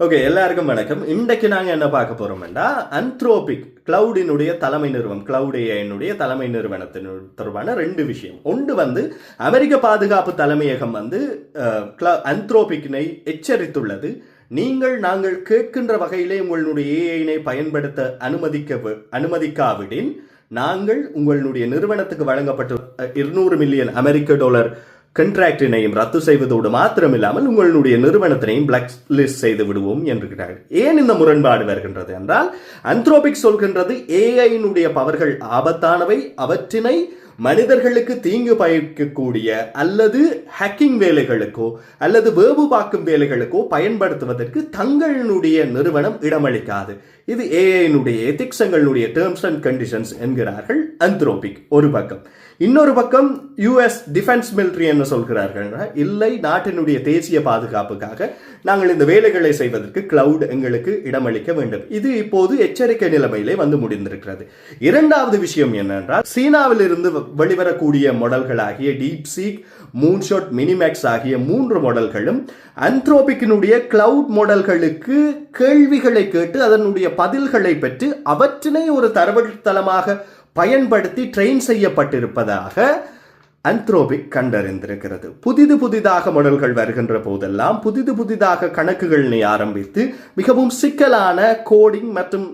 Okay, எல்லாருக்கும் வணக்கம். இன்றைக்கு நாங்கள் என்ன பார்க்க போறோம்னா, அந்த்ரோபிக் கிளவுடினுடைய தலைமை நிறுவனம், கிளவுட் ஏஐனுடைய தலைமை நிறுவனத்தின் தொடர்பான ரெண்டு விஷயம். ஒன்று அமெரிக்க பாதுகாப்பு தலைமையகம் அந்த்ரோபிக்கினை எச்சரித்துள்ளது. நாங்கள் கேட்கின்ற வகையிலே உங்களுடைய ஏஐனை பயன்படுத்த அனுமதிக்காவிடின் நாங்கள் உங்களுடைய நிறுவனத்துக்கு வழங்கப்பட்ட $200 மில்லியன் கண்ட்ராக்டினையும் ரத்து செய்வதோடு மாத்திரமில்லாமல் உங்களுடைய நிறுவனத்தினையும் பிளாக் லிஸ்ட் செய்து விடுவோம் என்கிறார்கள். ஏன் இந்த முரண்பாடு வருகின்றது என்றால், அந்த்ரோபிக் சொல்கின்றது ஏஐனுடைய பவர்கள் ஆபத்தானவை, அவற்றினை மனிதர்களுக்கு தீங்கு பயக்கக்கூடிய அல்லது ஹேக்கிங் வேலைகளுக்கோ அல்லது வேவு பார்க்கும் வேலைகளுக்கோ பயன்படுத்துவதற்கு தங்களுடைய நிறுவனம் இடமளிக்காது. இது ஏஐனுடைய எதிக்ஸ்களுடைய டேர்ம்ஸ் அண்ட் கண்டிஷன்ஸ் என்கிறார்கள் அந்த்ரோபிக் ஒரு பக்கம். இன்னொரு பக்கம் யுஎஸ் டிஃபென்ஸ் மிலிட்டரி என்ன சொல்கிறார்கள், இல்லை, நாட்டினுடைய தேசிய பாதுகாப்புக்காக நாங்கள் இந்த வேலைகளை செய்வதற்கு கிளவுட் எங்களுக்கு இடமளிக்க வேண்டும். இது இப்போது எச்சரிக்கை நிலைமையிலே வந்து முடிந்திருக்கிறது. இரண்டாவது விஷயம் என்னென்றால், சீனாவில் இருந்து வெளிவரக்கூடிய மாடல்களாகிய டீப்சீக், மூன்ஷாட், மினிமேக்ஸ் ஆகிய 3 மாடல்களும் அந்த்ரோபிக்கினுடைய கிளவுட் மாடல்களுக்கு கேள்விகளை கேட்டு அதனுடைய பதில்களை பெற்று அவற்றினை ஒரு தரவுத்தளமாக பயன்படுத்தி ட்ரெயின் செய்யப்பட்டிருப்பதாக அந்த்ரோபிக் கண்டறிந்திருக்கிறது. புதிதாக மாடல்கள் வருகின்ற போதெல்லாம் புதிதாக கணக்குகளை ஆரம்பித்து மிகவும் சிக்கலான கோடிங் மற்றும்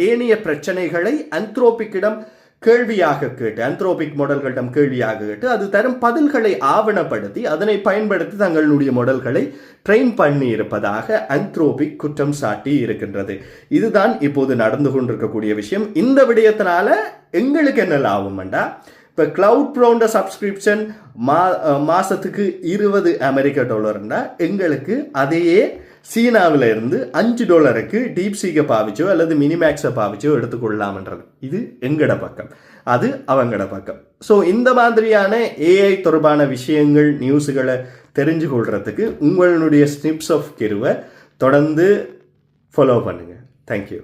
ஏனைய பிரச்சனைகளை அந்த்ரோபிக்கிடம் கேள்வியாக கேட்டு, அந்த்ரோபிக் மாடல்களிடம் கேள்வியாக கேட்டு அது தரும் பதில்களை ஆவணப்படுத்தி அதனை பயன்படுத்தி தங்களுடைய மாடல்களை ட்ரெயின் பண்ணி இருப்பதாக அந்த்ரோபிக் குற்றம் சாட்டி இருக்கின்றது. இதுதான் இப்போது நடந்து கொண்டிருக்கக்கூடிய விஷயம். இந்த விடயத்தினால எங்களுக்கு என்ன லாபம்டா, இப்போ கிளவுட் ப்ரோண்ட சப்ஸ்கிரிப்ஷன் மாசத்துக்கு $20 எங்களுக்கு அதையே சீனாவில் இருந்து $5 டீப்சீக்கை பாவிச்சோ அல்லது மினிமேக்ஸை பாவிச்சோ எடுத்துக்கொள்ளலாம்ன்றது. இது எங்கட பக்கம், அது அவங்கட பக்கம். ஸோ இந்த மாதிரியான ஏஐ தொடர்பான விஷயங்கள், நியூஸுகளை தெரிஞ்சு கொள்றதுக்கு உங்களுடைய ஸ்னிப்ஸ் ஆஃப் கிருவை தொடர்ந்து ஃபாலோ பண்ணுங்க. தேங்க்யூ.